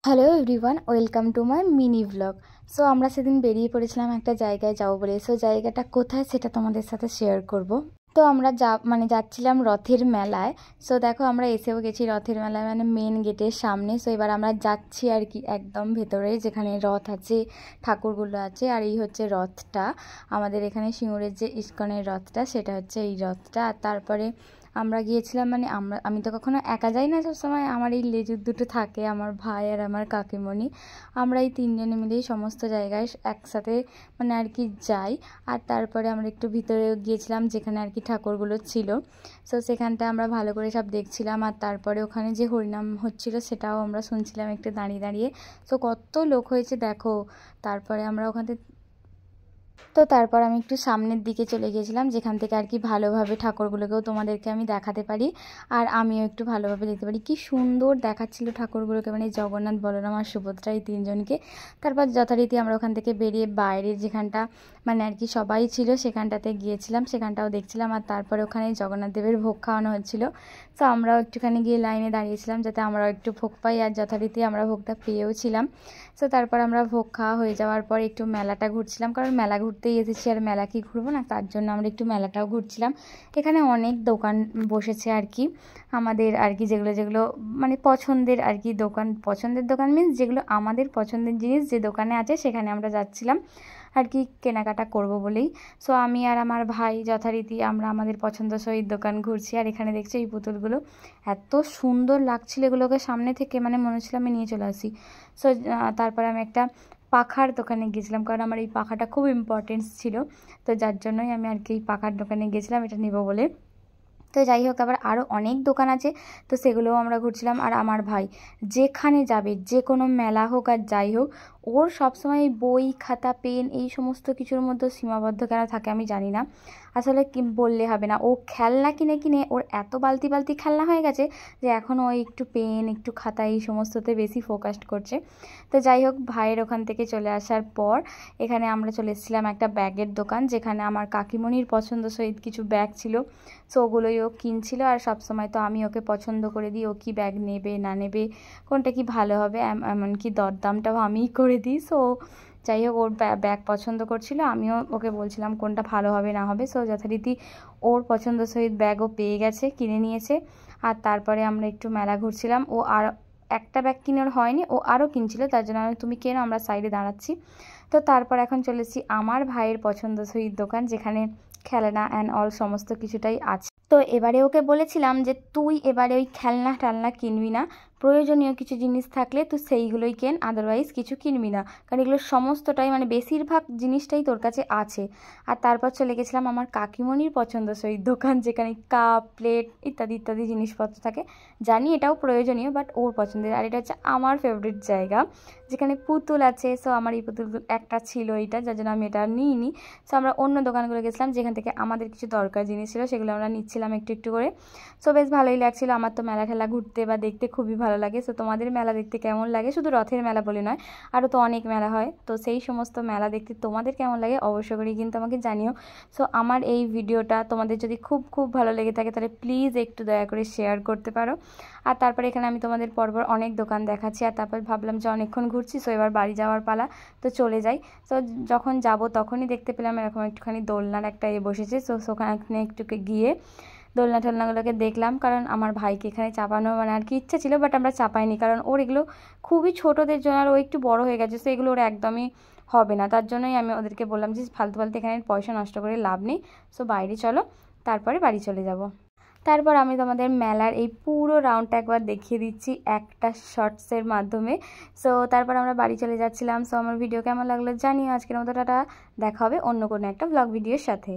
Hello everyone, welcome to my mini blog. So আমরা সেদিন বেরিয়ে পড়েছিলাম একটা জায়গায় যাবো বলে। সো জায়গাটা কোথায় সেটা তোমাদের সাথে শেয়ার করব। তো আমরা যাচ্ছিলাম রথের মেলায়। সো দেখো আমরা এসেও গেছি রথের মেলায়, মানে মেন গেটের সামনে। সো এবার আমরা যাচ্ছি আর কি একদম ভেতরে, যেখানে রথ আছে, ঠাকুরগুলো আছে। আর এই হচ্ছে রথটা, আমাদের এখানে সিঙ্গুরের যে ইস্কনের রথটা, সেটা হচ্ছে এই রথটা। আর তারপরে আমরা গিয়েছিলাম, মানে আমি তো কখনো একা যাই না, সবসময় আমার এই লেজুর দুটো থাকে, আমার ভাই আর আমার কাকিমণি। আমরা এই তিনজনে মিলেই সমস্ত জায়গায় একসাথে মানে আর কি যাই। আর তারপরে আমরা একটু ভিতরে গিয়েছিলাম যেখানে আর কি ঠাকুরগুলো ছিল। সো সেখানটা আমরা ভালো করে সব দেখছিলাম। আর তারপরে ওখানে যে হরিনাম হচ্ছিল সেটাও আমরা শুনছিলাম একটু দাঁড়িয়ে দাঁড়িয়ে। সো কত লোক হয়েছে দেখো। তারপরে আমরা ওখানে তারপর আমি একটু সামনের দিকে চলে গিয়েছিলাম, যেখান থেকে আর কি ভালোভাবে ঠাকুরগুলোকেও তোমাদেরকে আমি দেখাতে পারি, আর আমিও একটু ভালোভাবে দেখতে পারি। কি সুন্দর দেখাচ্ছিল ঠাকুরগুলোকে, মানে জগন্নাথ, বলরাম আর সুভদ্রা, এই তিনজনকে। তারপর যথারীতি আমরা ওখান থেকে বেরিয়ে বাইরের যেখানটা মানে আর কি সবাই ছিল সেখানটাতে গিয়েছিলাম, সেখানটাও দেখছিলাম। আর তারপরে ওখানে জগন্নাথ দেবের ভোগ খাওয়ানো হচ্ছিল। তো আমরাও একটুখানি গিয়ে লাইনে দাঁড়িয়েছিলাম যাতে আমরাও একটু ভোগ পাই, আর যথারীতি আমরা ভোগটা পেয়েও ছিলাম। সো তারপর আমরা ভোগ খাওয়া হয়ে যাওয়ার পর একটু মেলাটা ঘুরছিলাম, কারণ মেলা ঘুরতেই এসেছি, আর মেলা কি ঘুরবো না, তার জন্য আমরা একটু মেলাটাও ঘুরছিলাম। এখানে অনেক দোকান বসেছে আর কি, আমাদের আর কি যেগুলো যেগুলো মানে পছন্দের আর কি দোকান। পছন্দের দোকান মিন্স যেগুলো আমাদের পছন্দের জিনিস যে দোকানে আছে সেখানে আমরা যাচ্ছিলাম আর কি কেনাকাটা করব বলেই। সো আমি আর আমার ভাই যথারীতি আমরা আমাদের পছন্দসই দোকান ঘুরছি। আর এখানে দেখছি এই পুতুলগুলো এত সুন্দর লাগছিল, এগুলোকে সামনে থেকে মানে মনে হচ্ছিল আমি নিয়ে চলে আসি। সো তারপরে আমি একটা পাখার দোকানে গিয়েছিলাম, কারণ আমার এই পাখাটা খুব ইম্পর্টেন্স ছিল। তো যার জন্যই আমি আর কি এই পাখার দোকানে গিয়েছিলাম এটা নেব বলে। তো যাই হোক, আবার আরও অনেক দোকান আছে, তো সেগুলোও আমরা ঘুরছিলাম। আর আমার ভাই যেখানে যাবে, যে কোনো মেলা হোক আর যাই হোক, ওর সবসময় বই, খাতা, পেন এই সমস্ত কিছুর মধ্যে সীমাবদ্ধ কেন থাকে আমি জানি না। আসলে কি বললে হবে না, ও খেলনা কিনে কিনে ওর এত বালতি বালতি খেলনা হয়ে গেছে যে এখন ও একটু পেন, একটু খাতা এই সমস্ততে বেশি ফোকাসড করছে। তো যাই হোক, ভাইয়ের ওখান থেকে চলে আসার পর এখানে আমরা চলে এসেছিলাম একটা ব্যাগের দোকান, যেখানে আমার কাকিমণির পছন্দসই কিছু ব্যাগ ছিল। সো ওগুলোই ও কিনছিল, আর সবসময় তো আমি ওকে পছন্দ করে দিই ও কি ব্যাগ নেবে না নেবে, কোনটা কি ভালো হবে, এমনকি দরদামটাও আমিই করে দিই। সো যাই হোক, ওর ব্যাগ পছন্দ করছিল, আমিও ওকে বলছিলাম কোনটা ভালো হবে না হবে। সো যথারীতি ওর পছন্দসই ব্যাগও পেয়ে গেছে, কিনে নিয়েছে। আর তারপরে আমরা একটু মেলা ঘুরছিলাম। ও আর একটা ব্যাগ কিনে ওর হয়নি, ও আরও কিনছিল, তার জন্য তুমি কেন, আমরা সাইডে দাঁড়াচ্ছি। তো তারপর এখন চলেছি আমার ভাইয়ের পছন্দসই দোকান, যেখানে খেলনা অ্যান্ড অল সমস্ত কিছুটাই আছে। তো এবারে ওকে বলেছিলাম যে তুই এবারে ওই খেলনা টালনা কিনবি না, প্রয়োজনীয় কিছু জিনিস থাকলে তুই সেইগুলোই কেন, আদারওয়াইজ কিছু কিনবি না, কারণ এগুলো সমস্তটাই মানে বেশিরভাগ জিনিসটাই তোর কাছে আছে। আর তারপর চলে গেছিলাম আমার কাকিমণির পছন্দসই দোকান, যেখানে কাপ, প্লেট ইত্যাদি ইত্যাদি জিনিসপত্র থাকে। জানি এটাও প্রয়োজনীয়, বাট ওর পছন্দের। আর এটা হচ্ছে আমার ফেভারিট জায়গা, যেখানে পুতুল আছে। সো আমার এই পুতুল একটা ছিল এইটা, যার জন্য আমি এটা নিইনি। সো আমরা অন্য দোকানগুলো গেছিলাম, যেখান থেকে আমাদের কিছু দরকার জিনিস ছিল, সেগুলো আমরা নিচ্ছিলাম একটু একটু করে। সো বেশ ভালোই লাগছিলো। আমার তো মেলা ঠেলা ঘুরতে বা দেখতে খুবই ভালো লাগে। সো তোমাদের মেলা দেখতে কেমন লাগে? শুধু রথের মেলা বলে নয়, আরও তো অনেক মেলা হয়। তো সেই সমস্ত মেলা দেখতে তোমাদের কেমন লাগে অবশ্য করেই কিন্তু আমাকে জানিও। সো আমার এই ভিডিওটা তোমাদের যদি খুব খুব ভালো লেগে থাকে তাহলে প্লিজ একটু দয়া করে শেয়ার করতে পারো। আর তারপরে এখানে আমি তোমাদের পরপর অনেক দোকান দেখাচ্ছি। আর তারপর ভাবলাম যে অনেকক্ষণ ঘুরছি, সো এবার বাড়ি যাওয়ার পালা, তো চলে যাই। তো যখন যাব তখনই দেখতে পেলাম এরকম একটুখানি দোলনার একটা বসেছে। সো ওখানে একটু গিয়ে দোলনা টোলনাগুলোকে দেখলাম, কারণ আমার ভাইকে এখানে চাপানো মানে আর কি ইচ্ছা ছিল, বাট আমরা চাপাইনি, কারণ ওর এগুলো খুবই ছোটোদের জন্য, আর ও একটু বড় হয়ে গেছে। সো এগুলো ওর একদমই হবে না, তার জন্যই আমি ওদেরকে বললাম যে ফালতু ফালতু এখানে পয়সা নষ্ট করে লাভ নেই। সো বাইরে চলো, তারপরে বাড়ি চলে যাব। তারপর আমি তোমাদের মেলার এই পুরো রাউন্ডটা একবার দেখিয়ে দিচ্ছি একটা শর্টসের মাধ্যমে। সো তারপর আমরা বাড়ি চলে যাচ্ছিলাম। সো আমার ভিডিও কেমন লাগলো জানিও। আজকের মতো টাটা, দেখা হবে অন্য কোনো একটা ব্লগ ভিডিওর সাথে।